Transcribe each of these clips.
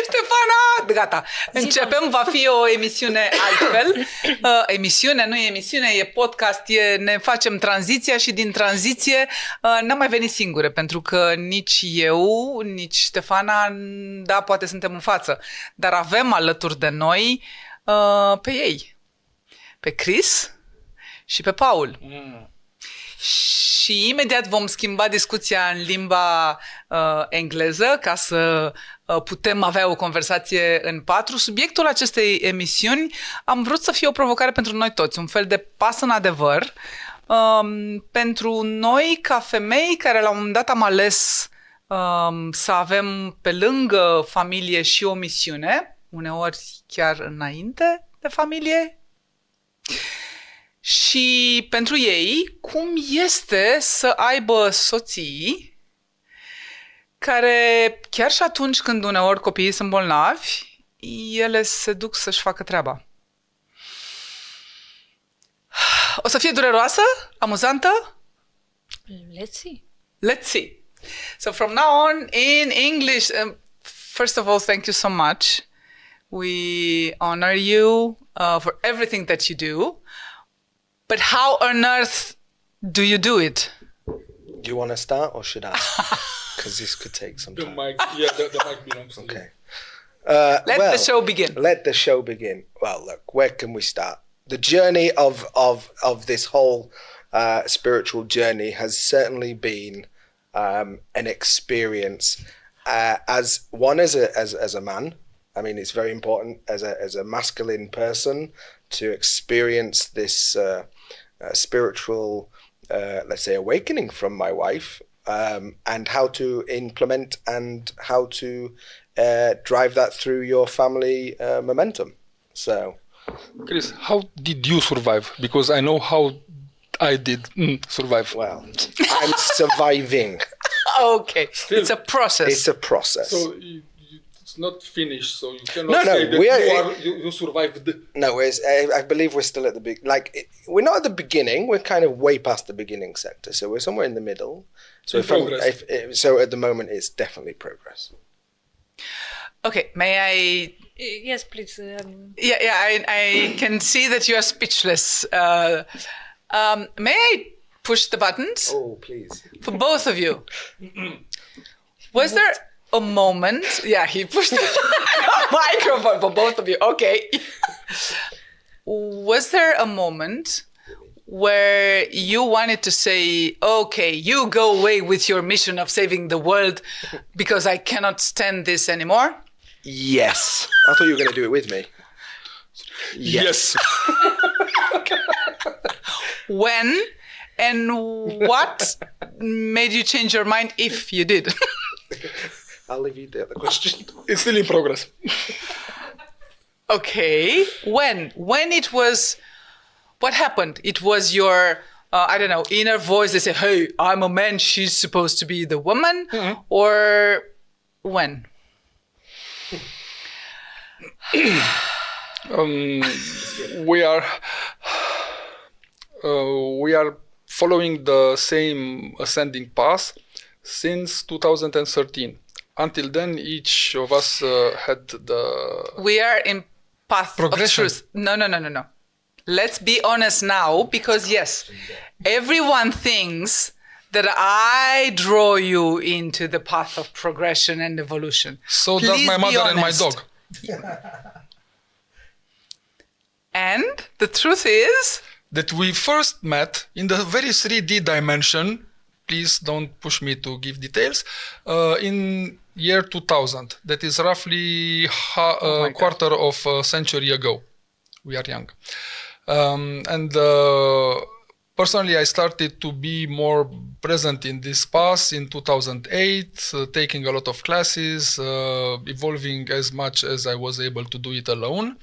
Ștefana! Gata. Începem, va fi o emisiune altfel. Emisiune, nu e emisiune, e podcast, ne facem tranziția și din tranziție n-am mai venit singure, pentru că nici eu, nici Stefana, da, poate suntem în față, dar avem alături de noi pe ei, pe Chris și pe Paul. Și imediat vom schimba discuția în limba engleză ca să putem avea o conversație în patru. Subiectul acestei emisiuni am vrut să fie o provocare pentru noi toți, un fel de pas în adevăr. Pentru noi, ca femei care la un moment dat am ales să avem pe lângă familie și o misiune, uneori chiar înainte de familie, și pentru ei, cum este să aibă soții care, chiar și atunci când uneori copiii sunt bolnavi, ele se duc să-și facă treaba. O să fie dureroasă? Amuzantă? Let's see. Let's see. So from now on, in English, first of all, thank you so much. We honor you for everything that you do. But how on earth do you do it? Do you want to start or should I? Because this could take some time. The mic belongs to you. Okay. Let the show begin. Let the show begin. Well, look, where can we start? The journey of this whole spiritual journey has certainly been an experience as a man. I mean, it's very important as a masculine person to experience this spiritual, let's say, awakening from my wife, and how to implement and how to drive that through your family momentum. So, Chris, how did you survive? Because I know how I did survive. Well, I'm surviving. Okay, Still, it's a process. It's a process. So it's not finished. So you cannot say that you survived. No, I believe we're still at the big. We're not at the beginning. We're kind of way past the beginning sector. So we're somewhere in the middle. So so at the moment, it's definitely progress. Okay, may I? Yes, please. I can see that you are speechless. May I push the buttons? Oh, please. For both of you. Was there a moment? Yeah, he pushed the microphone for both of you. Okay. Was there a moment where you wanted to say, okay, you go away with your mission of saving the world because I cannot stand this anymore? Yes. I thought you were going to do it with me. Yes. When and what made you change your mind, if you did? I'll leave you the other question. It's still in progress. Okay. When it was, what happened? It was your, I don't know, inner voice that said, hey, I'm a man, she's supposed to be the woman? Mm-hmm. Or when? We are following the same ascending path since 2013. Until then, each of us had the... We are in path progression. Of truth. No. Let's be honest now, because yes, everyone thinks that I draw you into the path of progression and evolution. So Please does my mother and my dog. And the truth is... that we first met in the very 3D dimension, please don't push me to give details, in year 2000. That is roughly a quarter of a century ago. We are young. Personally, I started to be more present in this path in 2008, taking a lot of classes, evolving as much as I was able to do it alone.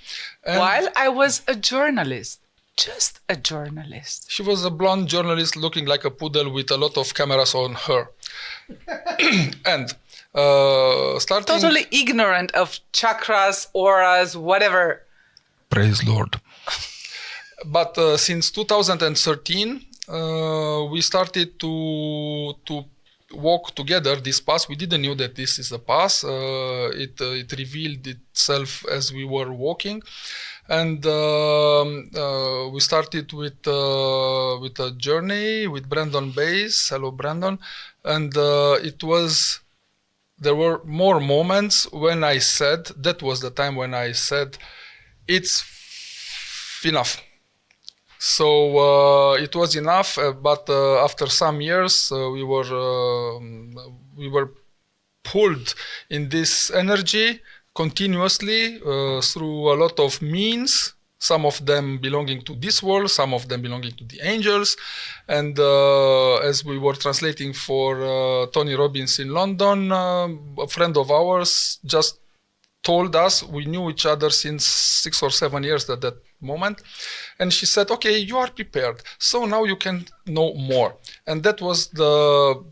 And while I was a journalist. Just a journalist. She was a blonde journalist looking like a poodle with a lot of cameras on her. And starting... Totally ignorant of chakras, auras, whatever. Praise Lord. But since 2013, we started to walk together this path. We didn't know that this is a path. It revealed itself as we were walking, and we started with a journey with Brandon Bays. Hello, Brandon. And there were more moments when I said, that was the time when I said, it's enough. So it was enough, but after some years we were pulled in this energy continuously through a lot of means, some of them belonging to this world, some of them belonging to the angels. And as we were translating for Tony Robbins in London, a friend of ours just told us, we knew each other since 6 or 7 years at that moment, and she said, okay, you are prepared, so now you can know more. And that was the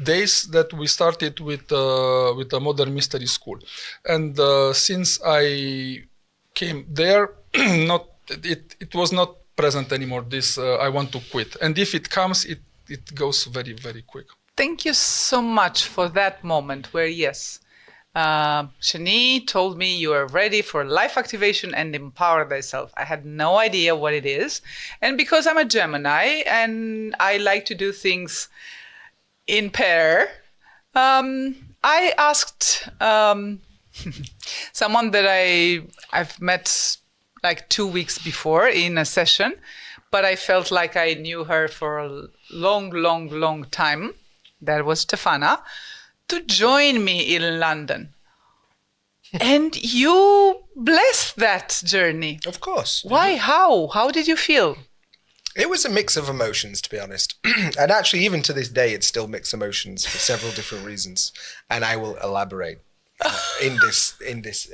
days that we started with the Modern Mystery School. And since I came there, it was not present anymore, this I want to quit. And if it comes, it goes very, very quick. Thank you so much for that moment where, yes, Shani told me you are ready for life activation and empower thyself. I had no idea what it is. And because I'm a Gemini and I like to do things in pair, I asked someone that I've met like 2 weeks before in a session, but I felt like I knew her for a long time. That was Stefana, to join me in London. And you blessed that journey. Of course. Why? How? How did you feel? It was a mix of emotions, to be honest. And actually, even to this day, it's still mixed emotions for several different reasons. And I will elaborate in this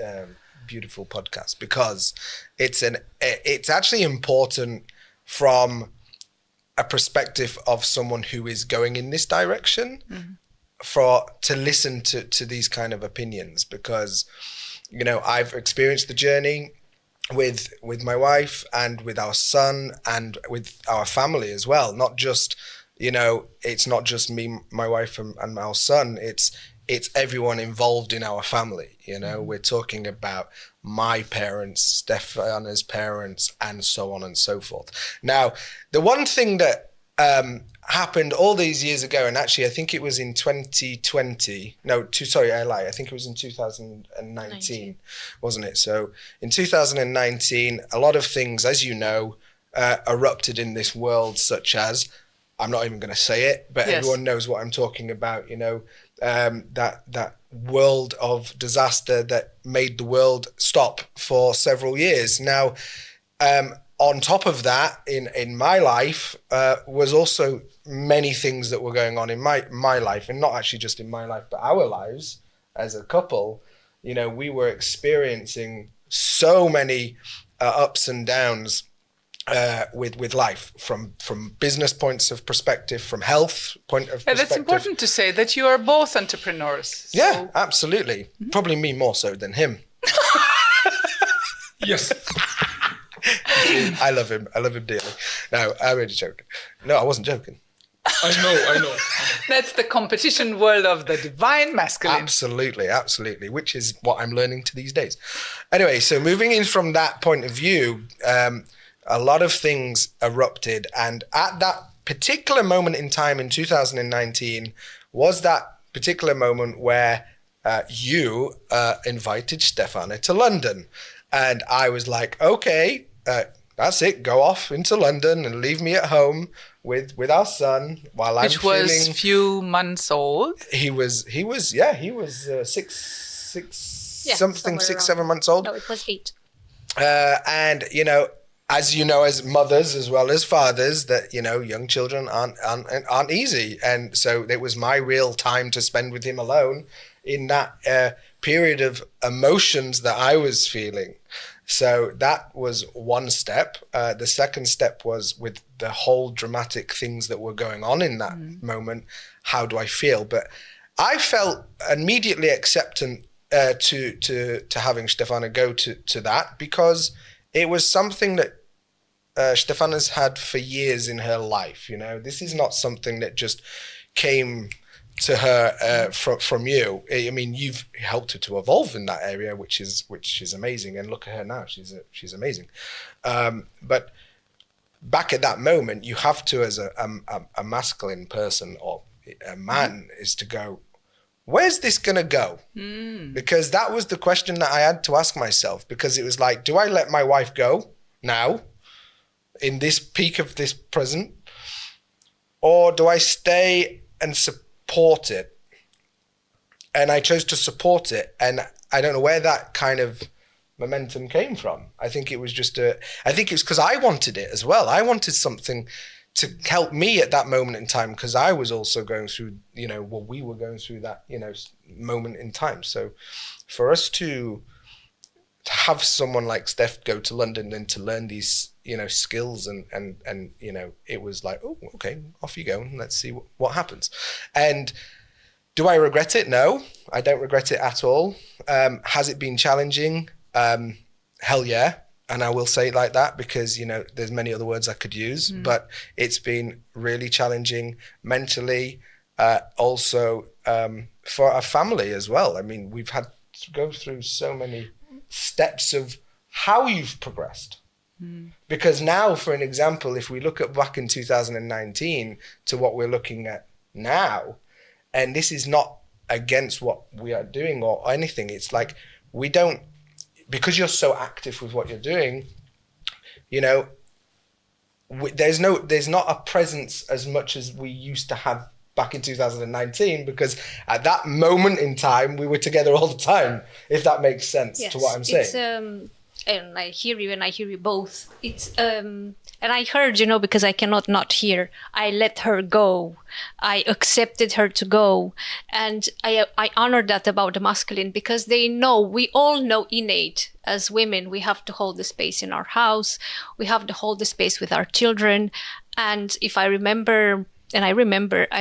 beautiful podcast, because it's actually important from a perspective of someone who is going in this direction, to listen to these kind of opinions, because I've experienced the journey with my wife and with our son and with our family as well. Not just it's not just me, my wife, and our son. It's everyone involved in our family. We're talking about my parents, Stefana's parents, and so on and so forth. Now, the one thing that happened all these years ago, and actually I think it was in 2020. I lie. I think it was in 2019, wasn't it? So in 2019, a lot of things, as you know, erupted in this world, such as, I'm not even going to say it, but yes, everyone knows what I'm talking about. That world of disaster that made the world stop for several years. Now, on top of that, in my life, was also many things that were going on in my life, and not actually just in my life, but our lives as a couple. We were experiencing so many ups and downs with life, from business points of perspective, from health point of perspective. That's important to say that you are both entrepreneurs. So. Yeah, absolutely. Probably me more so than him. Yes. I love him dearly. No, I'm really joking. No, I wasn't joking. I know. That's the competition world of the divine masculine. Absolutely, which is what I'm learning to these days. Anyway, so moving in from that point of view, a lot of things erupted, and at that particular moment in time in 2019 was that particular moment where you invited Stefana to London. And I was like, okay, that's it. Go off into London and leave me at home with our son while I'm feeling. Which was few months old. He was 7 months old. No, it was 8. And as mothers as well as fathers, that young children aren't easy, and so it was my real time to spend with him alone in that period of emotions that I was feeling. So that was one step. The second step was with the whole dramatic things that were going on in that moment. How do I feel? But I felt immediately acceptant to having Stefana go to that, because it was something that Stefana's had for years in her life. This is not something that just came to her from you. I mean, you've helped her to evolve in that area, which is amazing. And look at her now; she's amazing. But back at that moment, you have to, as a masculine person or a man, is to go, where's this gonna go? Because that was the question that I had to ask myself. Because it was like, do I let my wife go now, in this peak of this present, or do I stay and support it? And I chose to support it, and I don't know where that kind of momentum came from. I think it was just I think it's because I wanted it as well. I wanted something to help me at that moment in time, because I was also going through, we were going through that, moment in time. So for us to have someone like Steph go to London and to learn these, skills and it was like, oh, okay, off you go, and let's see what happens. And do I regret it? No, I don't regret it at all. Has it been challenging? Hell yeah. And I will say it like that because, there's many other words I could use, but it's been really challenging mentally, also for our family as well. I mean, we've had to go through so many steps of how you've progressed. Because now, for an example, if we look at back in 2019 to what we're looking at now, and this is not against what we are doing or anything, it's like we don't, because you're so active with what you're doing, there's not a presence as much as we used to have back in 2019, because at that moment in time we were together all the time, if that makes sense. Yes, to what I'm saying. And I hear you, and I hear you both. It's and I heard, because I cannot not hear. I let her go. I accepted her to go, and I honor that about the masculine, because they know, we all know innate as women, we have to hold the space in our house. We have to hold the space with our children. And if I remember. And I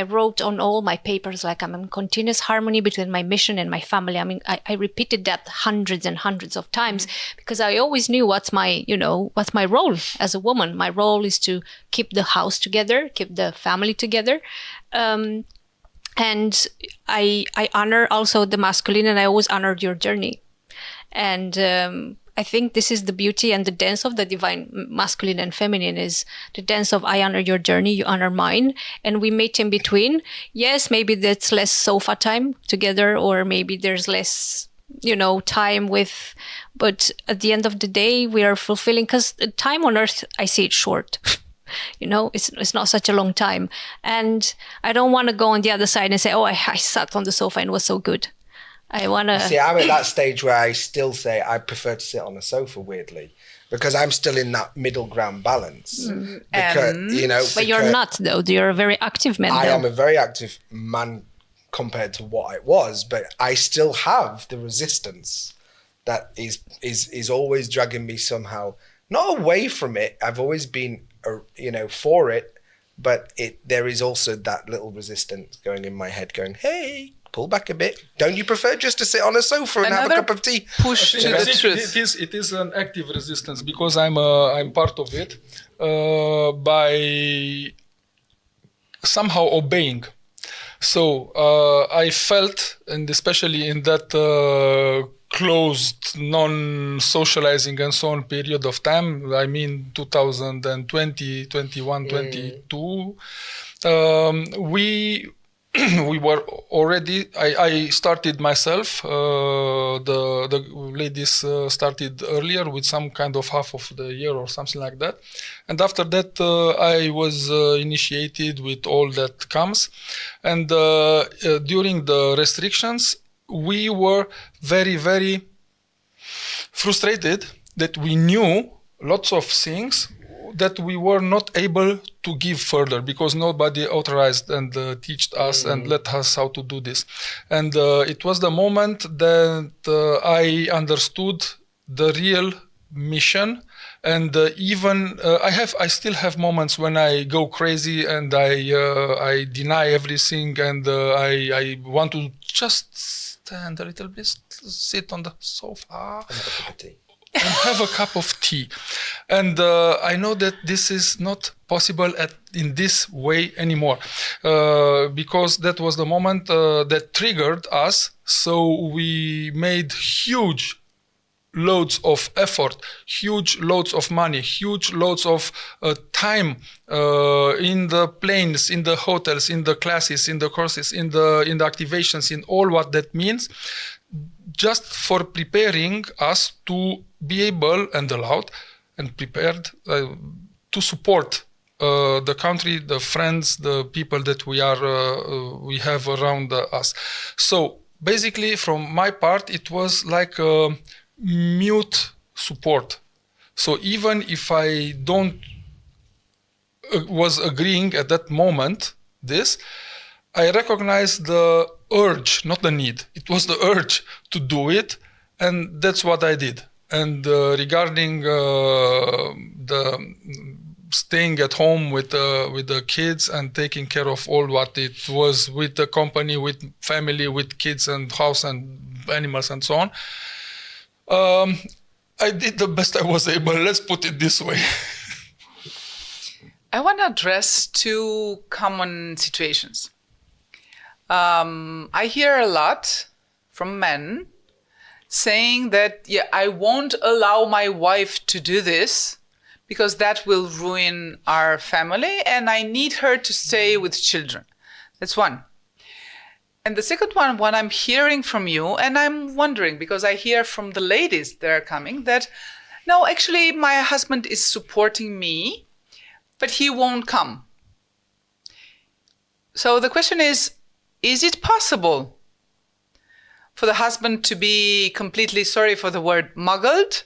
wrote on all my papers, like, I'm in continuous harmony between my mission and my family. I mean, I repeated that hundreds and hundreds of times because I always knew what's my role as a woman. My role is to keep the house together, keep the family together. And I honor also the masculine, and I always honored your journey. And I think this is the beauty and the dance of the divine masculine and feminine, is the dance of I honor your journey, you honor mine, and we meet in between. Yes, maybe that's less sofa time together, or maybe there's less, time with, but at the end of the day, we are fulfilling, because time on earth, I see it short. It's not such a long time. And I don't want to go on the other side and say, oh, I sat on the sofa and it was so good. I want to... See, I'm at that stage where I still say I prefer to sit on a sofa, weirdly, because I'm still in that middle ground balance. Because, but you're not, though. You're a very active man. I am a very active man compared to what I was, but I still have the resistance that is always dragging me somehow, not away from it. I've always been, for it, but there is also that little resistance going in my head going, hey, pull back a bit. Don't you prefer just to sit on a sofa and have a cup of tea? Push to the truth. It is an active resistance, because I'm part of it by somehow obeying. So I felt, and especially in that closed, non-socializing and so on period of time, I mean 2020, 21, 22, we were already, I started myself, the ladies started earlier with some kind of half of the year or something like that. And after that, I was initiated with all that comes. And during the restrictions, we were very, very frustrated that we knew lots of things that we were not able to give further, because nobody authorized and taught us and let us how to do this. And it was the moment that I understood the real mission. And even I still have moments when I go crazy and I deny everything, and I want to just stand a little bit, sit on the sofa, and have a cup of tea. And I know that this is not possible in this way anymore, because that was the moment that triggered us. So we made huge loads of effort, huge loads of money, huge loads of time in the planes, in the hotels, in the classes, in the courses, in the activations, in all what that means, just for preparing us to be able and allowed and prepared to support the country, the friends, the people that we have around us. So basically, from my part, it was like a mute support. So even if I don't was agreeing at that moment, I recognized the urge, not the need. It was the urge to do it, and that's what I did. And regarding the staying at home with the kids and taking care of all what it was with the company, with family, with kids and house and animals and so on, I did the best I was able. Let's put it this way. I want to address two common situations. I hear a lot from men saying that, I won't allow my wife to do this because that will ruin our family and I need her to stay with children. That's one. And the second one, what I'm hearing from you, and I'm wondering, because I hear from the ladies that are coming, that, no, actually my husband is supporting me, but he won't come. So the question is it possible for the husband to be completely, sorry for the word, muggled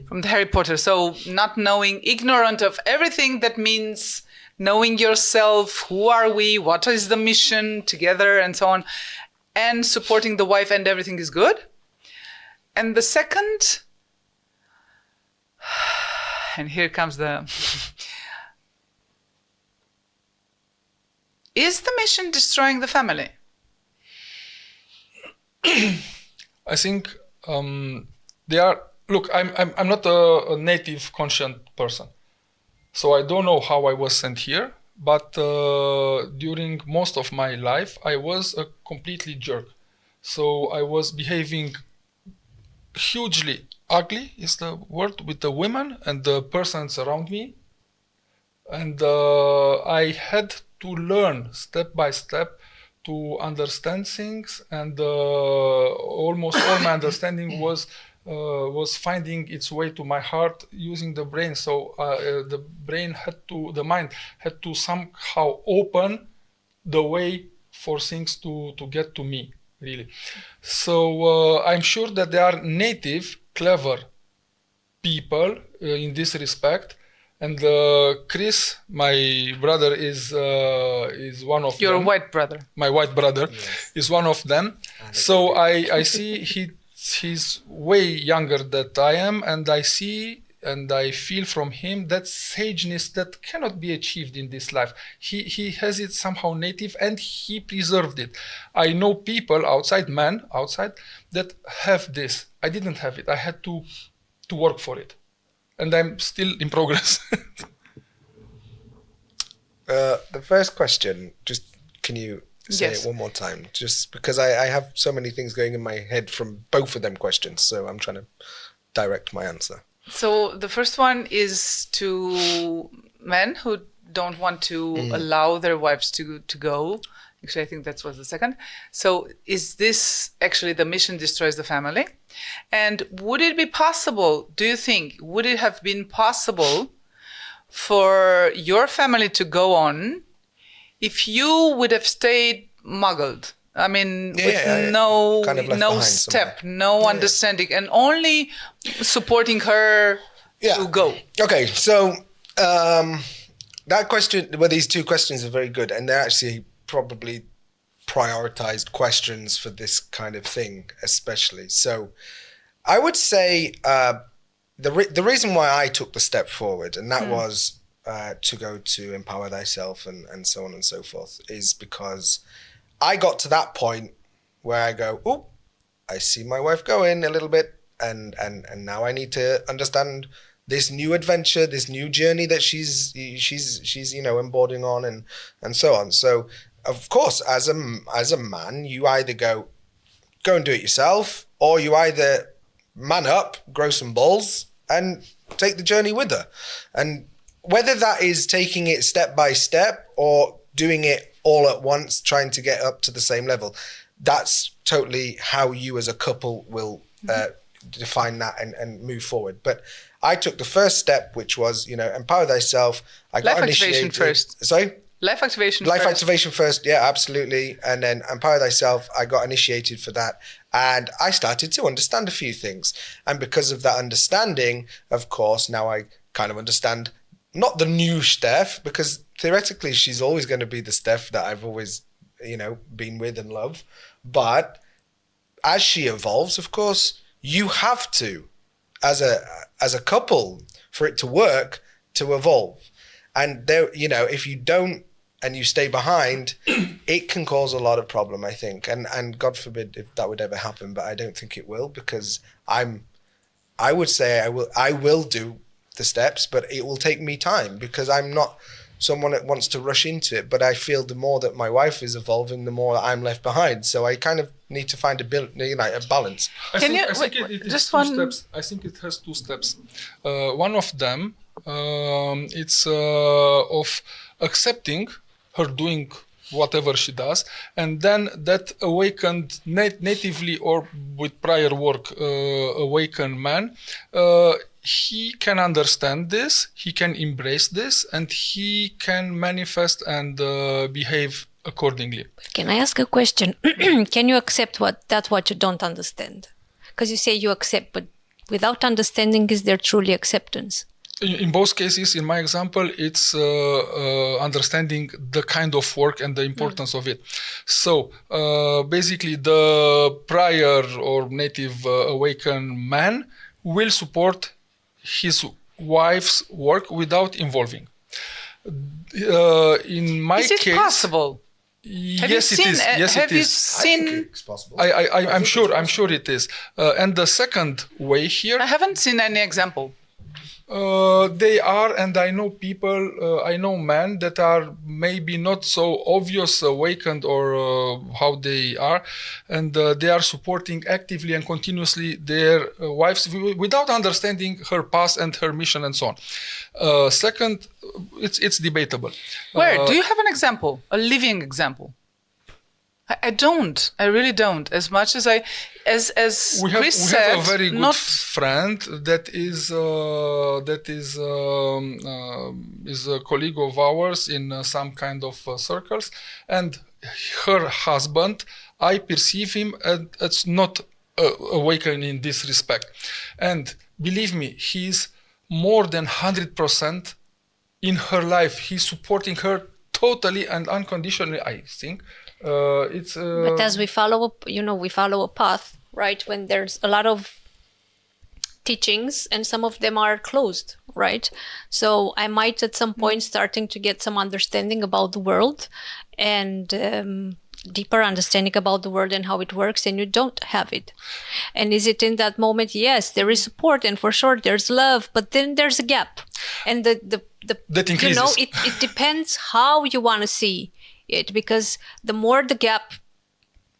from the Harry Potter? So not knowing, ignorant of everything that means knowing yourself, who are we, what is the mission together, and so on, and supporting the wife, and everything is good. And the second, and here comes is the mission destroying the family? I think they are. Look, I'm not a native conscient person, so I don't know how I was sent here. But during most of my life, I was a completely jerk. So I was behaving hugely ugly, is the word, with the women and the persons around me, and I had to learn step by step to understand things, and almost all my understanding was finding its way to my heart using the brain. So the mind had to somehow open the way for things to get to me, really. So I'm sure that there are native, clever people in this respect. And Chris, my brother, is one of them. Your white brother. My white brother, yes, is one of them. So I see he's way younger than I am, and I see and I feel from him that sageness that cannot be achieved in this life. He has it somehow native, and he preserved it. I know people outside, men outside, that have this. I didn't have it. I had to work for it. And I'm still in progress. The first question, just can you say Yes. it one more time? Just because I have so many things going in my head from both of them questions, so I'm trying to direct my answer. So the first one is to men who don't want to allow their wives to go. Actually, I think that was the second. So is this actually the mission destroys the family? And would it be possible, do you think, would it have been possible for your family to go on if you would have stayed muggled? I mean, with no step, no understanding, and only supporting her to go. Okay, so that question, well, these two questions are very good, and they're actually probably prioritized questions for this kind of thing, especially. So I would say the reason why I took the step forward, and that was to go to empower thyself and so on and so forth, is because I got to that point where I go, oh, I see my wife going a little bit and now I need to understand this new adventure, this new journey that she's embarking on, and so on. So of course, as a man, you either go and do it yourself, or you either man up, grow some balls, and take the journey with her. And whether that is taking it step by step or doing it all at once, trying to get up to the same level, that's totally how you as a couple will define that and move forward. But I took the first step, which was, empower thyself. I got activation first. Sorry? Life activation first, yeah, absolutely. And then empower thyself, I got initiated for that. And I started to understand a few things. And because of that understanding, of course, now I kind of understand not the new Steph, because theoretically she's always going to be the Steph that I've always, been with and love. But as she evolves, of course, you have to, as a couple, for it to work, to evolve. And there, if you don't and you stay behind, it can cause a lot of problem, I think. And God forbid if that would ever happen, but I don't think it will, because I would say I will do the steps, but it will take me time, because I'm not someone that wants to rush into it. But I feel the more that my wife is evolving, the more that I'm left behind. So I kind of need to find a balance. I think it has two steps. One of them, it's of accepting her doing whatever she does, and then that awakened natively or with prior work awakened man, he can understand this, he can embrace this, and he can manifest and behave accordingly. Can I ask a question? Can you accept what you don't understand? Because you say you accept, but without understanding, is there truly acceptance? In both cases, in my example, it's understanding the kind of work and the importance of it. So basically, the prior or native awakened man will support his wife's work without involving. In my case, is it possible? Yes, it is. Yes, it is. I think it's possible. I'm sure it is. And the second way here, I haven't seen any example. They are, and I know people, I know men that are maybe not so obvious awakened or how they are, and they are supporting actively and continuously their wives without understanding her past and her mission and so on. Second, it's debatable. Where? Do you have an example? A living example? I don't. I really don't. As much as we have a very good friend that is a colleague of ours in some kind of circles, and her husband, I perceive him as not awakened in this respect, and believe me, he's more than 100% in her life. He's supporting her totally and unconditionally, I think. But as we follow a path, right? When there's a lot of teachings and some of them are closed, right? So I might at some point starting to get some understanding about the world and deeper understanding about the world and how it works, and you don't have it. And is it in that moment? Yes, there is support, and for sure there's love, but then there's a gap, and that increases. It depends how you want to see it, because the more the gap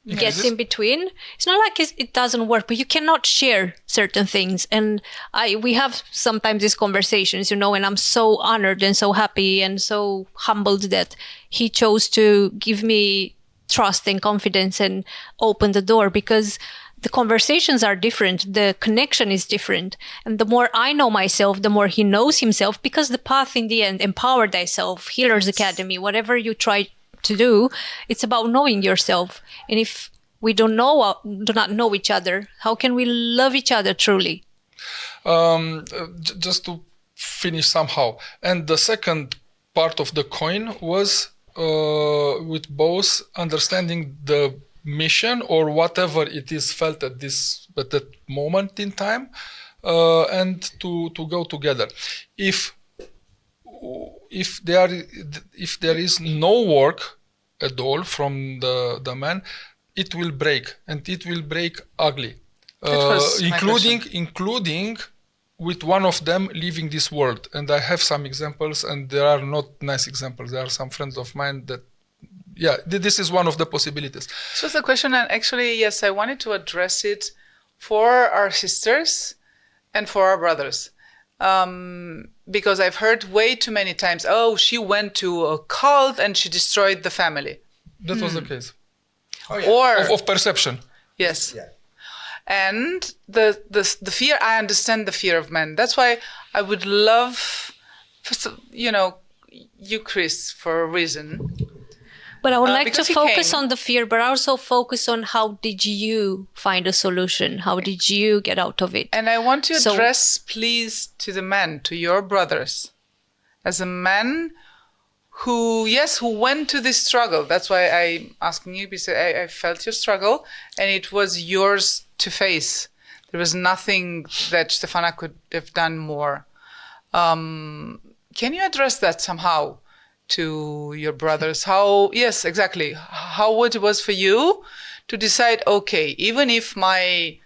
gets in between, it's not like it doesn't work, but you cannot share certain things. And we have sometimes these conversations, and I'm so honored and so happy and so humbled that he chose to give me trust and confidence and open the door, because the conversations are different, the connection is different. And the more I know myself, the more he knows himself, because the path in the end, Empower Thyself, Healer's Academy, whatever you try to do, it's about knowing yourself. And if we do not know each other, how can we love each other truly? Just to finish somehow. And the second part of the coin was with both understanding the mission or whatever it is felt at that moment in time, and to go together. If there is no work at all from the man, it will break, and it will break ugly. was my including with one of them leaving this world. And I have some examples, and there are not nice examples. There are some friends of mine that, this is one of the possibilities. So the question, and actually, yes, I wanted to address it for our sisters and for our brothers. Because I've heard way too many times, she went to a cult and she destroyed the family. That was the case. Or of perception. Yes. Yeah. And the fear, I understand the fear of men. That's why I would love, you, Chris, for a reason. But I would like to because he focus came. on the fear, but also focus on how did you find a solution? How did you get out of it? And I want to So- address, please, to the men, to your brothers, as a man who went to this struggle. That's why I'm asking you, because I felt your struggle, and it was yours to face. There was nothing that Stefana could have done more. Can you address that somehow to your brothers? Yes, exactly. How it was for you to decide, okay, even if my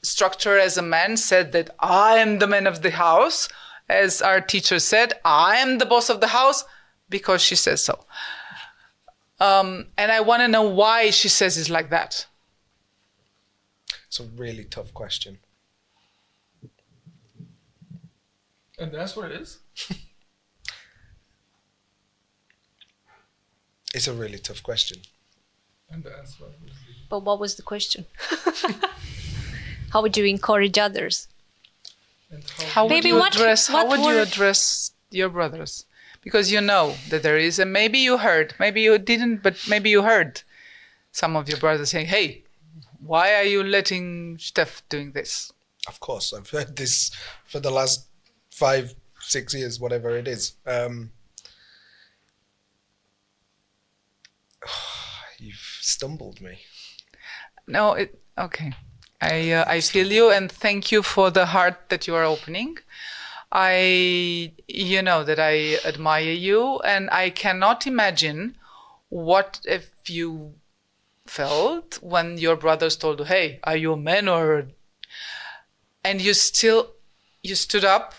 structure as a man said that I am the man of the house, as our teacher said, I am the boss of the house, because she says so. And I want to know why she says it like that. It's a really tough question. And the answer is? It's a really tough question. And the answer is... But what was the question? How would you encourage others? And How would Maybe you what were- address your brothers? Because you know that there is, and maybe you heard, maybe you didn't, but maybe you heard some of your brothers saying, hey, why are you letting Steph doing this? Of course, I've heard this for the last 5-6 years, whatever it is. You've stumbled me. No, okay. I feel you, and thank you for the heart that you are opening. You know that I admire you, and I cannot imagine what if you felt when your brothers told you, hey, are you a man or... And you stood up,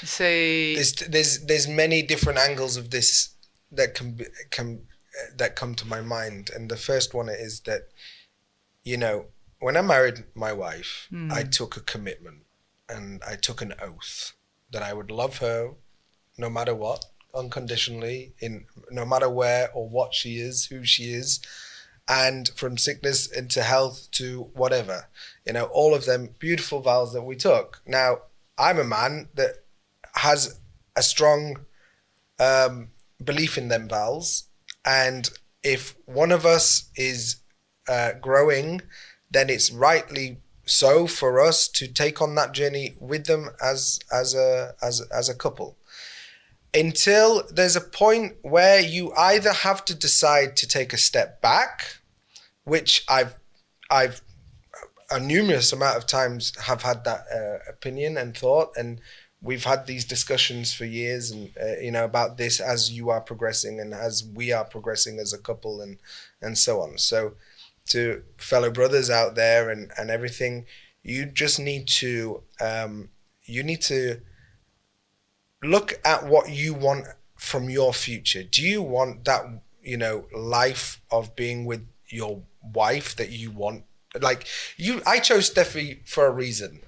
say... There's many different angles of this that that come to my mind, and the first one is that, when I married my wife, I took a commitment and I took an oath that I would love her no matter what, unconditionally, in no matter where or what she is, who she is, and from sickness into health to whatever, all of them beautiful vows that we took. Now, I'm a man that has a strong belief in them vows, and if one of us is growing, then it's rightly so for us to take on that journey with them as a couple. Until there's a point where you either have to decide to take a step back, which I've a numerous amount of times have had that opinion and thought, and we've had these discussions for years, and about this as you are progressing and as we are progressing as a couple, and so on. So to fellow brothers out there and everything, you just need to look at what you want from your future. Do you want that life of being with your wife that you want? I chose Steffi for a reason,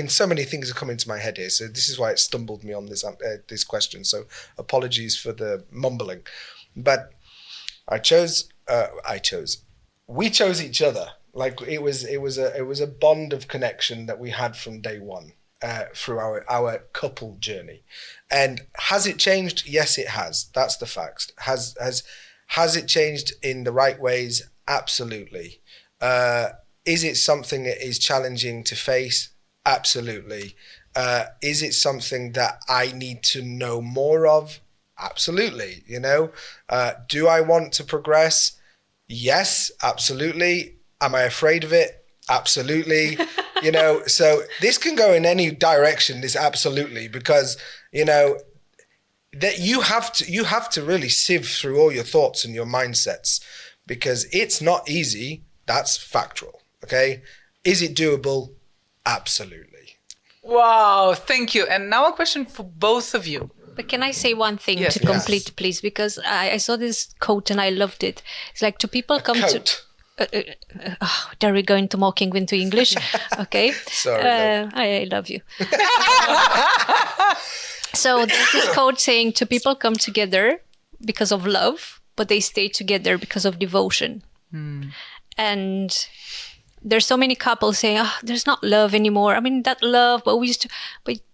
so many things are coming to my head here. So this is why it stumbled me on this question. So apologies for the mumbling, but we chose each other. It was a bond of connection that we had from day one, through our couple journey. And has it changed? Yes, it has. That's the fact. Has it changed in the right ways? Absolutely. Is it something that is challenging to face? Absolutely. Is it something that I need to know more of? Absolutely. Do I want to progress? Yes, absolutely. Am I afraid of it? Absolutely. So this can go in any direction, this absolutely, because, that you have to really sieve through all your thoughts and your mindsets, because it's not easy. That's factual. Okay, is it doable? Absolutely. Wow, thank you. And now a question for both of you. But can I say one thing Yes, to yes. complete, please? Because I saw this quote and I loved it. It's like, to people come Coat. there we go into mocking into English. Okay. Sorry, I love you. So there's this quote saying, to people come together because of love, but they stay together because of devotion. And there's so many couples saying, there's not love anymore. I mean, that love, but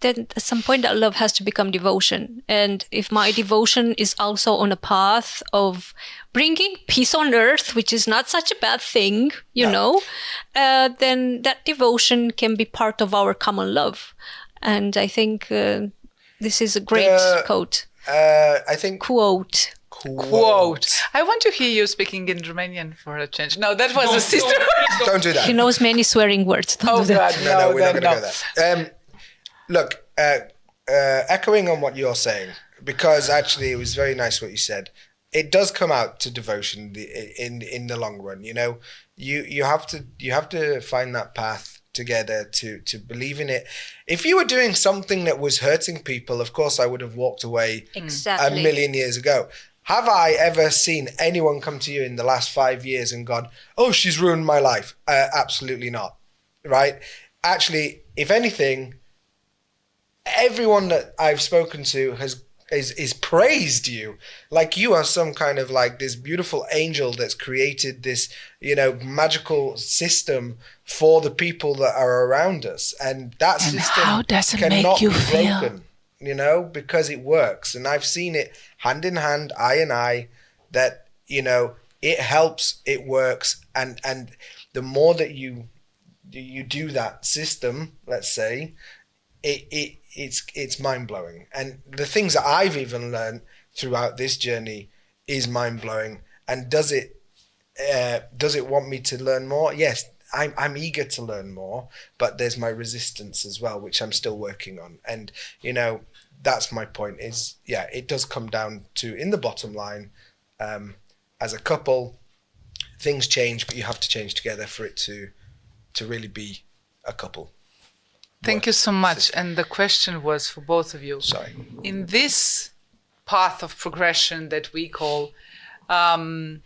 then at some point that love has to become devotion. And if my devotion is also on a path of bringing peace on earth, which is not such a bad thing, you know, then that devotion can be part of our common love. And I think this is a great quote. I think Quote. I want to hear you speaking in Romanian for a change. No, that was a sister. Don't do that. He knows many swearing words. Don't do that. God, No, we're not going to go there. Look, echoing on what you're saying, because actually it was very nice what you said. It does come out to devotion in the long run. You know, you have to find that path together to believe in it. If you were doing something that was hurting people, of course I would have walked away Exactly. a million years ago. Have I ever seen anyone come to you in the last 5 years and gone, oh, she's ruined my life? Absolutely not. Right? Actually, if anything, everyone that I've spoken to is praised you. Like you are some kind of like this beautiful angel that's created this, you know, magical system for the people that are around us. And that system how does it cannot make you be feel? broken, you know, because it works. And I've seen it hand in hand, eye in eye, that, you know, it helps, it works. And the more that you do that system, let's say, it's mind-blowing. And the things that I've even learned throughout this journey is mind-blowing. And does it want me to learn more? Yes, I'm eager to learn more, but there's my resistance as well, which I'm still working on. And, you know, that's my point is, yeah, it does come down to, in the bottom line, as a couple, things change, but you have to change together for it to really be a couple. Thank you so much. And the question was for both of you. Sorry. In this path of progression that we call, can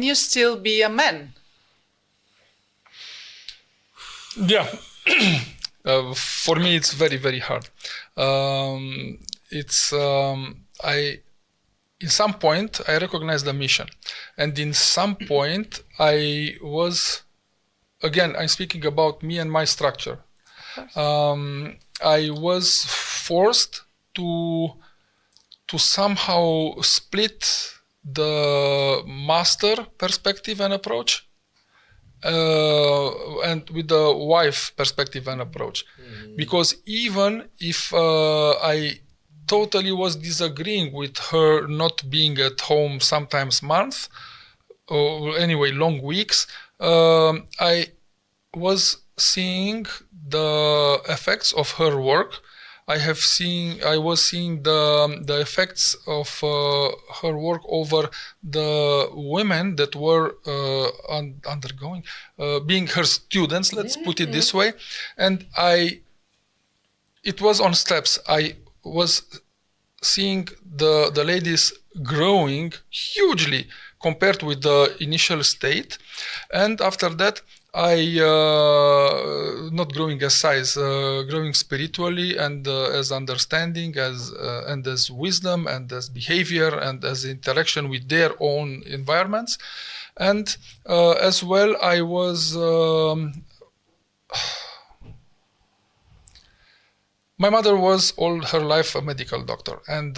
you still be a man? Yeah. For me, it's very, very hard. In some point, I recognized the mission. And in some point, I was, again, I'm speaking about me and my structure. I was forced to somehow split the master perspective and approach and with the wife perspective and approach. Because even if I totally was disagreeing with her not being at home sometimes month, or anyway, long weeks, I was seeing the effects of her work. I was seeing the effects of her work over the women that were undergoing, being her students, let's put it this way. And it was on steps. I was seeing the ladies growing hugely compared with the initial state. And after that, not growing as size, growing spiritually and as understanding, and as wisdom and as behavior and as interaction with their own environments. And as well, I was... my mother was all her life a medical doctor, and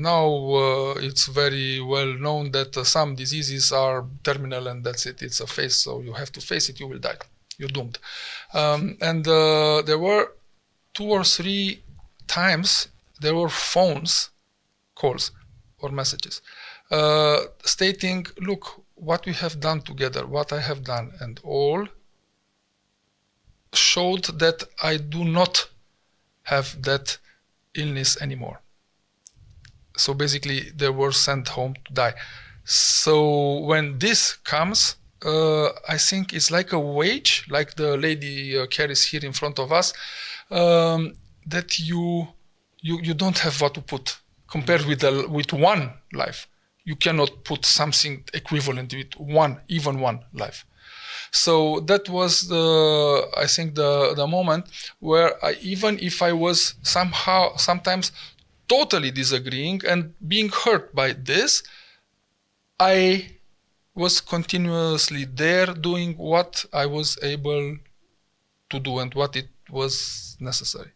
now it's very well known that some diseases are terminal and that's it. It's a phase, so you have to face it, you will die. You're doomed. And there were 2 or 3 times there were calls or messages stating, look, what we have done together, what I have done, and all showed that I do not have that illness anymore. So basically they were sent home to die. So when this comes, I think it's like a wage, like the lady carries here in front of us, that you don't have what to put compared with one life. You cannot put something equivalent with even one life. So that was the moment where even if I was sometimes totally disagreeing and being hurt by this, I was continuously there doing what I was able to do and what it was necessary.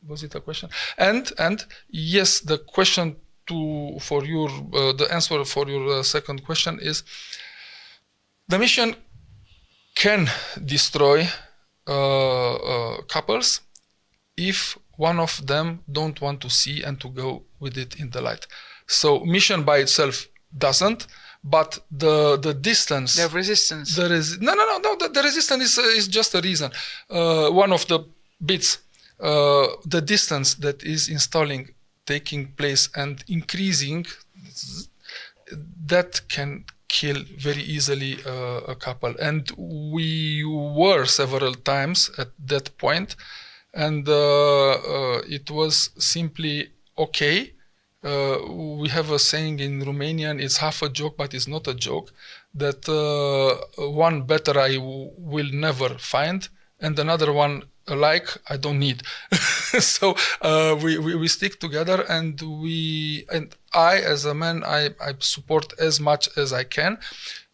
Was it a question? And yes, the question the answer for your second question is, the mission can destroy couples if one of them don't want to see and to go with it in the light. So mission by itself doesn't, but the distance, The resistance. the resistance is just a reason. One of the bits, the distance that is taking place and increasing, that can kill very easily a couple. And we were several times at that point, and it was simply okay. We have a saying in Romanian, it's half a joke, but it's not a joke, that one better I will never find, and another one alike I don't need. So we stick together, and I as a man, I support as much as I can,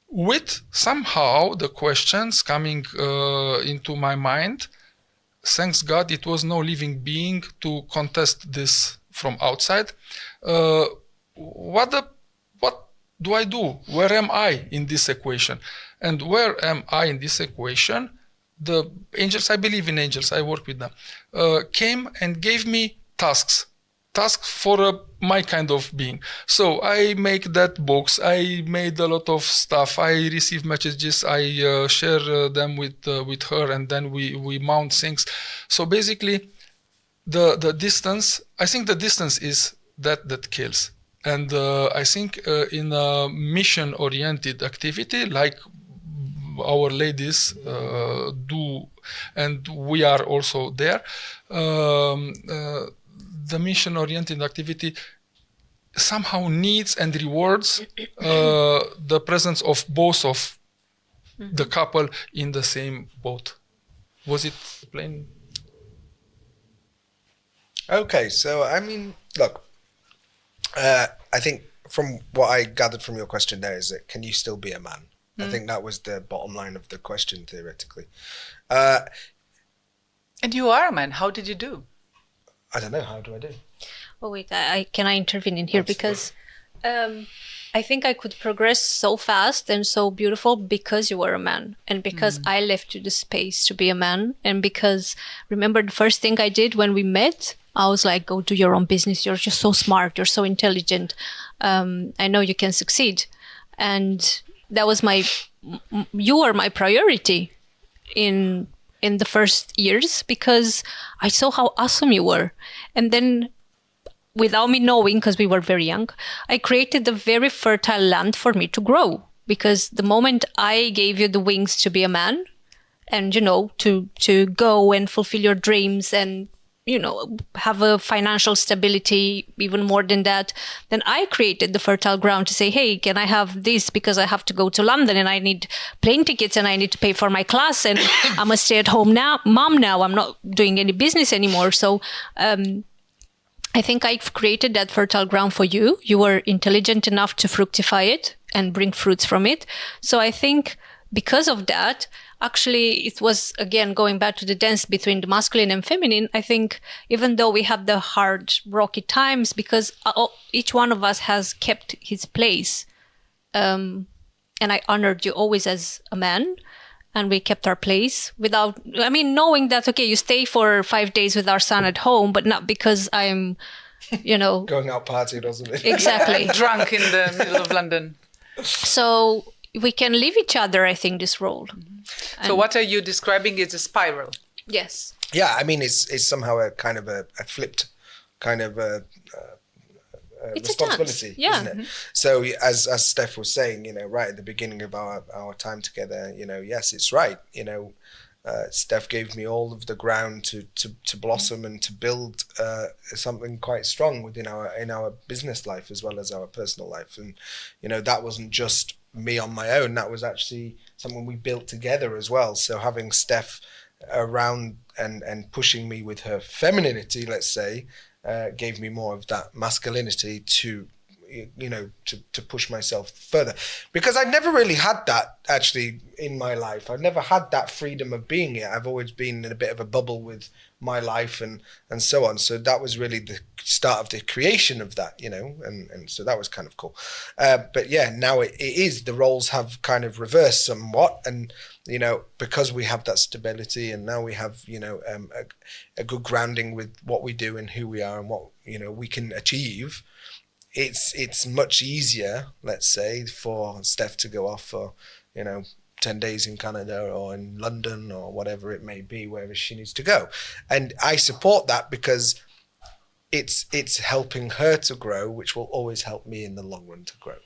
with somehow the questions coming into my mind. Thanks God it was no living being to contest this from outside. What do I do? Where am I in this equation? And where am I in this equation? The angels, I believe in angels, I work with them, came and gave me tasks for my kind of being. So I make that books, I made a lot of stuff, I receive messages, I share them with her, and then we mount things. So basically, the distance, I think the distance is that kills. And I think in a mission-oriented activity, like our ladies do, and we are also there, the mission-oriented activity somehow needs and rewards the presence of both of the couple in the same boat. Was it plain? Okay, so I mean, look, I think from what I gathered from your question there is that can you still be a man? I think that was the bottom line of the question, theoretically. And you are a man. How did you do? I don't know. How do I do? Oh wait, can I intervene in here? Because I think I could progress so fast and so beautiful because you were a man, and because I left you the space to be a man, and because, remember the first thing I did when we met? I was like, go do your own business. You're just so smart. You're so intelligent. I know you can succeed. And that was you were my priority in the first years, because I saw how awesome you were. And then, without me knowing, because we were very young, I created a very fertile land for me to grow. Because the moment I gave you the wings to be a man, and, to go and fulfill your dreams and, have a financial stability, even more than that, then I created the fertile ground to say, hey, can I have this? Because I have to go to London and I need plane tickets and I need to pay for my class, and I'm a stay-at-home mom now. I'm not doing any business anymore. So I think I've created that fertile ground for you. You were intelligent enough to fructify it and bring fruits from it. So I think because of that, actually, it was, again, going back to the dance between the masculine and feminine. I think even though we have the hard, rocky times, because each one of us has kept his place. And I honored you always as a man, and we kept our place without, knowing that, okay, you stay for 5 days with our son at home, but not because I'm, Going out partying or something. Exactly. Drunk in the middle of London. So we can live each other, I think, this role. So what are you describing is a spiral? Yes. Yeah, it's somehow a kind of a flipped kind of a It's responsibility, a chance. Yeah. isn't it? So as Steph was saying, right at the beginning of our time together, yes, it's right. Steph gave me all of the ground to blossom and to build something quite strong within our business life as well as our personal life. And that wasn't just me on my own. That was actually something we built together as well. So having Steph around and pushing me with her femininity, let's say, gave me more of that masculinity to push myself further, because I never really had that actually in my life. I've never had that freedom of being it. I've always been in a bit of a bubble with my life and so on. So that was really the start of the creation of that, and so that was kind of cool. But yeah, now it is, the roles have kind of reversed somewhat, and because we have that stability, and now we have a good grounding with what we do and who we are and what we can achieve. It's much easier, let's say, for Steph to go off for 10 days in Canada or in London or whatever it may be, wherever she needs to go. And I support that because it's helping her to grow, which will always help me in the long run to grow.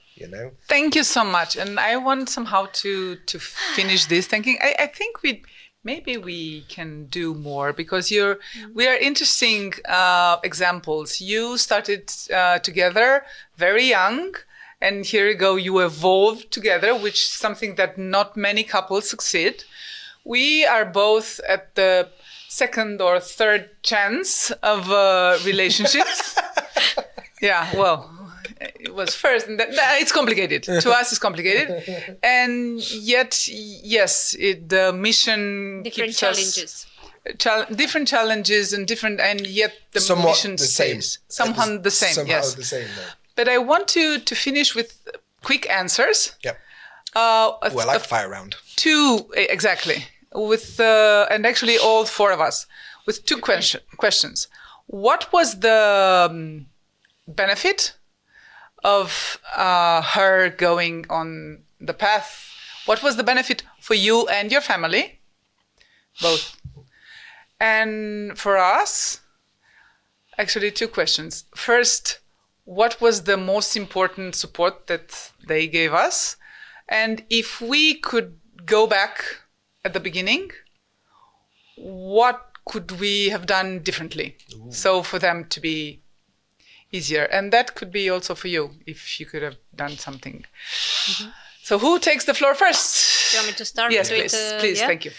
Thank you so much. And I want somehow to finish this thinking. I think maybe we can do more, because we are interesting examples. You started together very young, and here you go, you evolved together, which is something that not many couples succeed. We are both at the second or third chance of relationships. Yeah, well, it was first, and it's complicated. To us, it's complicated, and yet, yes, the mission Different keeps challenges. Different challenges and yet the somewhat mission the same. stays somehow the same. Somehow Yes, the same. Though. but I want to finish with quick answers. Yep. Well, like fire round. Two exactly, with and actually all four of us with two questions. What was the benefit of her going on the path? What was the benefit for you and your family, both? And for us, actually two questions. First, what was the most important support that they gave us? And if we could go back at the beginning, what could we have done differently? Ooh. So for them to be easier. And that could be also for you, if you could have done something. Mm-hmm. So who takes the floor first? Do you want me to start? Yes, please. Yeah? Thank you.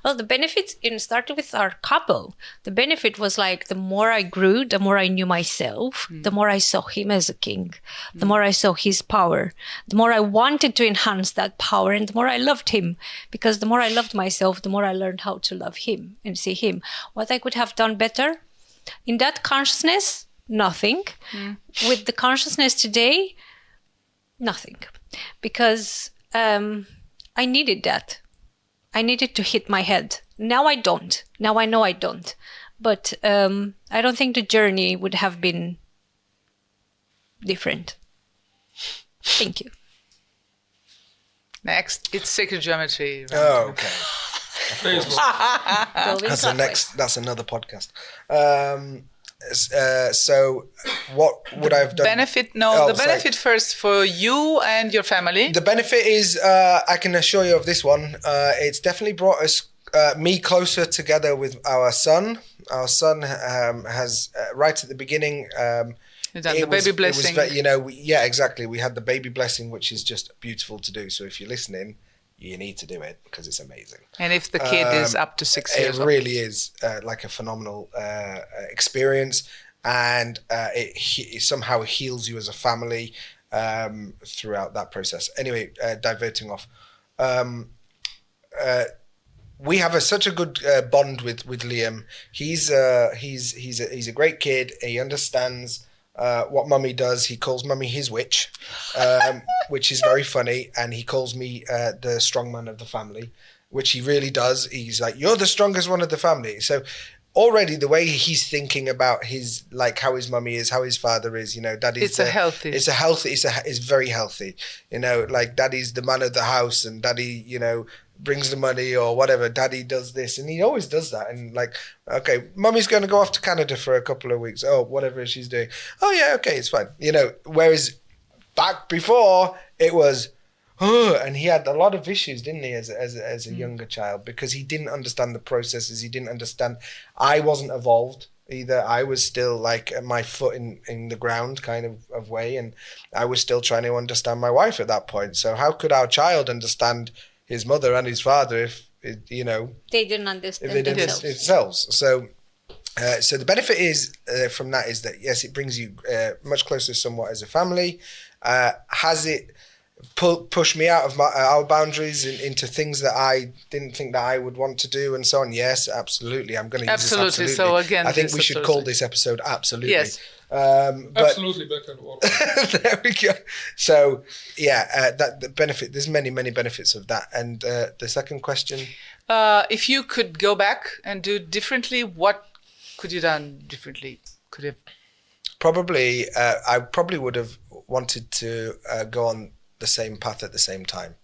Well, the benefit started with our couple. The benefit was like, the more I grew, the more I knew myself, the more I saw him as a king, the more I saw his power, the more I wanted to enhance that power, and the more I loved him. Because the more I loved myself, the more I learned how to love him and see him. What I could have done better? In that consciousness, nothing. With the consciousness today, nothing. Because I needed that. I needed to hit my head. Now I don't. Now I know I don't. But I don't think the journey would have been different. Thank you. Next, it's sacred geometry. Oh, okay. That's another podcast. So what would I have done? Benefit first for you and your family. The benefit is, I can assure you of this one, it's definitely brought us, me closer together with our son. Our son has, right at the beginning, the baby blessing. Yeah, exactly. We had the baby blessing, which is just beautiful to do. So if you're listening, you need to do it because it's amazing. And if the kid is up to 6 years old. It really is like a phenomenal experience, and it somehow heals you as a family throughout that process. Anyway, diverting off. We have such a good bond with Liam. He's a great kid. He understands what mummy does. He calls mummy his witch, which is very funny, and he calls me the strong man of the family, which he really does. He's like, you're the strongest one of the family. So already the way he's thinking about his, like, how his mummy is, how his father is, daddy's it's very healthy, like daddy's the man of the house, and daddy, brings the money or whatever. Daddy does this, and he always does that. And like, okay, Mummy's going to go off to Canada for a couple of weeks. Oh, whatever she's doing. Oh yeah, okay, it's fine. You know, whereas back before it was, and he had a lot of issues, didn't he, as a younger child, because he didn't understand the processes. He didn't understand. I wasn't evolved either. I was still like my foot in the ground kind of way, and I was still trying to understand my wife at that point. So how could our child understand his mother and his father if you know they didn't understand if they didn't themselves? So the benefit is from that is that yes, it brings you much closer somewhat as a family. Has it pushed me out of our boundaries into things that I didn't think that I would want to do and so on? Yes, absolutely. I'm going to use this absolutely. So again, I think we should call this episode absolutely. Yes. Absolutely, Becca. There we go. So yeah, that the benefit. There's many benefits of that. And the second question, if you could go back and do differently, what could you done differently? Could have probably I probably would have wanted to go on the same path at the same time,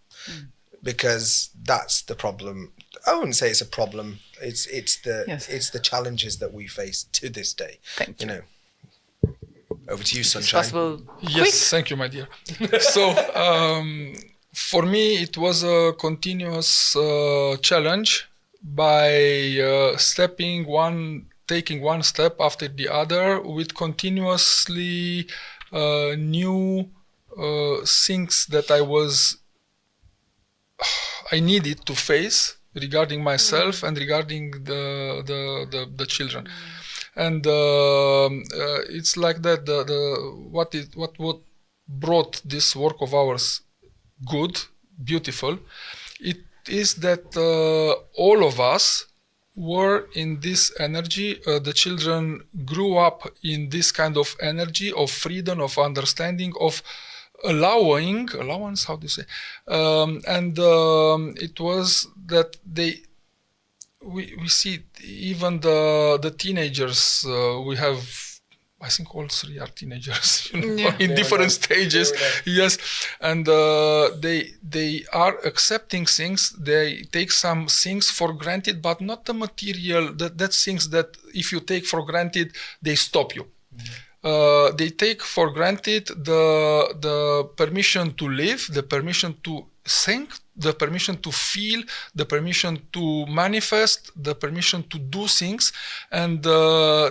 because that's the problem. I wouldn't say it's a problem. It's the challenges that we face to this day. Thank you. You know. Over to you, Sunshine. Yes, thank you, my dear. So for me, it was a continuous challenge by taking one step after the other with continuously new things that I needed to face regarding myself and regarding the children. And it's like that. What brought this work of ours good, beautiful, it is that all of us were in this energy. The children grew up in this kind of energy of freedom, of understanding, of allowance. How do you say? It was that we see even the teenagers. We have, I think all three are teenagers, in different stages. Yes, and they are accepting things. They take some things for granted, but not the material. That things that if you take for granted, they stop you. They take for granted the permission to live, the permission to think, the permission to feel, the permission to manifest, the permission to do things, and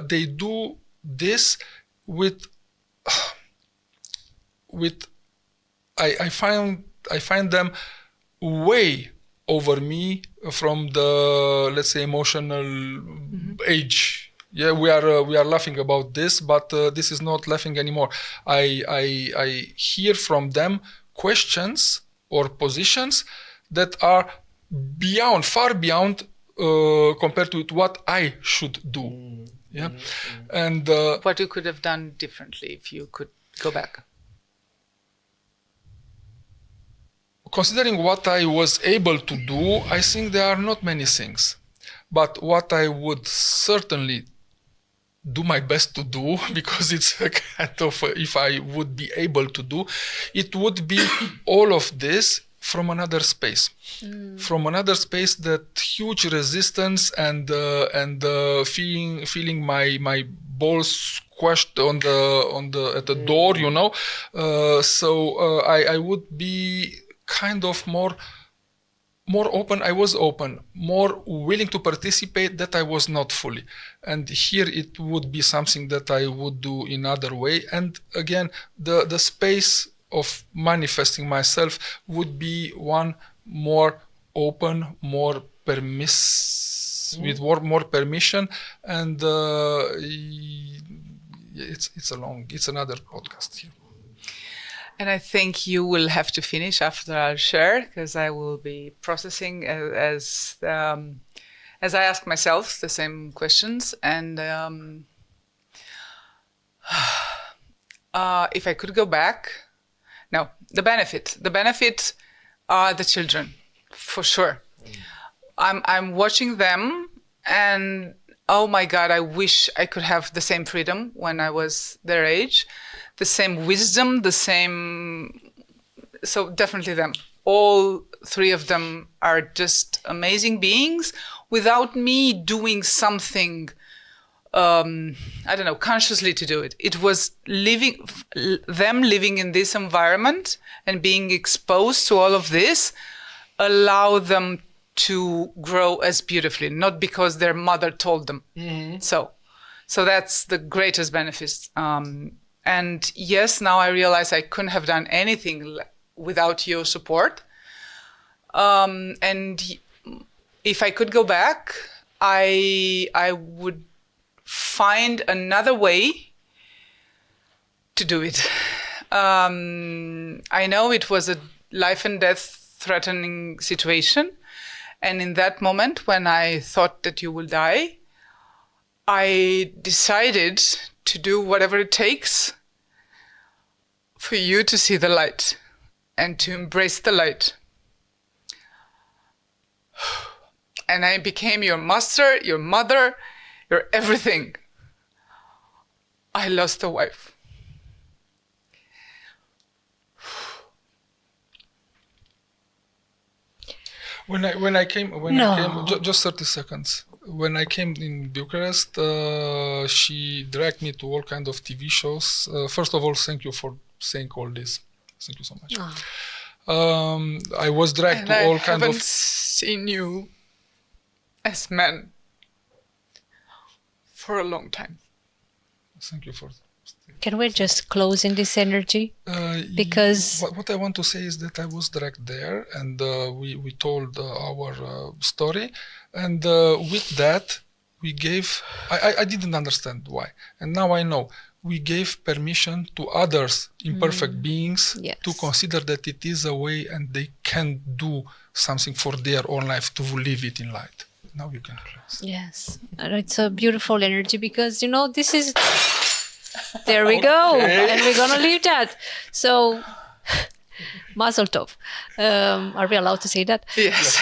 they do this with I find them way over me from the, let's say, emotional age. Yeah, we are laughing about this, but this is not laughing anymore. I hear from them questions or positions that are far beyond compared to what I should do. Yeah, and what you could have done differently if you could go back. Considering what I was able to do, I think there are not many things. But what I would certainly do my best to do, because it's a kind of, if I would be able to do, it would be all of this from another space. From another space, that huge resistance and feeling my balls squashed at the door, So I would be kind of more open. I was open, more willing to participate, that I was not fully. And here it would be something that I would do in other way. And again, the space of manifesting myself would be one more open, more with more permission. And it's another podcast here. And I think you will have to finish after I'll share, because I will be processing as I ask myself the same questions. And if I could go back, no, the benefit are the children, for sure. I'm watching them, and oh my God, I wish I could have the same freedom when I was their age. The same wisdom, so definitely them. all three of them are just amazing beings without me doing something, I don't know, consciously to do it. It was them living in this environment and being exposed to all of this allow them to grow as beautifully, not because their mother told them. Mm-hmm. So that's the greatest benefit. And yes, now I realize I couldn't have done anything without your support. And if I could go back, I would find another way to do it. I know it was a life and death threatening situation. And in that moment, when I thought that you will die, I decided to do whatever it takes for you to see the light and to embrace the light. And I became your master, your mother, your everything. I lost a wife. When I came, just 30 seconds. When I came in Bucharest, she dragged me to all kinds of TV shows. First of all, thank you for saying all this. Thank you so much. Oh. I was dragged to all kinds of. I haven't seen you as men for a long time. Thank you for. Can we just close in this energy? Because what I want to say is that I was dragged there, and we told our story, and with that we gave. I didn't understand why, and now I know. We gave permission to others, imperfect beings, to consider that it is a way, and they can do something for their own life to live it in light. Now you can close. Yes, and it's a beautiful energy because this is. There we go. Okay. And we're going to leave that. So, mazel tov. Are we allowed to say that? Yes.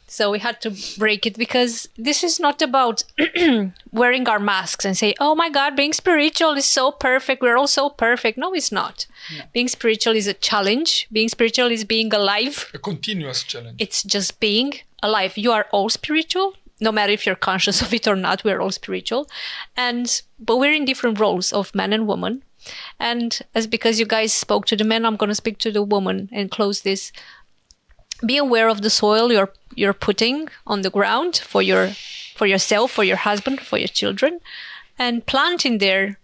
So we had to break it because this is not about wearing our masks and say, oh my God, being spiritual is so perfect. We're all so perfect. No, it's not. No. Being spiritual is a challenge. Being spiritual is being alive. A continuous challenge. It's just being alive. You are all spiritual. No matter if you're conscious of it or not, we're all spiritual. But we're in different roles of man and woman. And as because you guys spoke to the men, I'm going to speak to the woman and close this. Be aware of the soil you're putting on the ground for yourself, for your husband, for your children, and plant in there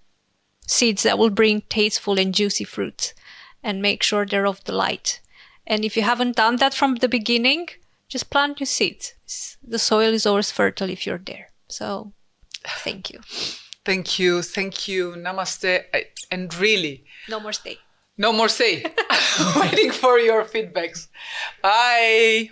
seeds that will bring tasteful and juicy fruits, and make sure they're of the light. And if you haven't done that from the beginning, just plant your seeds. The soil is always fertile if you're there. So, thank you. Thank you. Thank you. Namaste. And really. No more stay. No more say. Waiting for your feedbacks. Bye.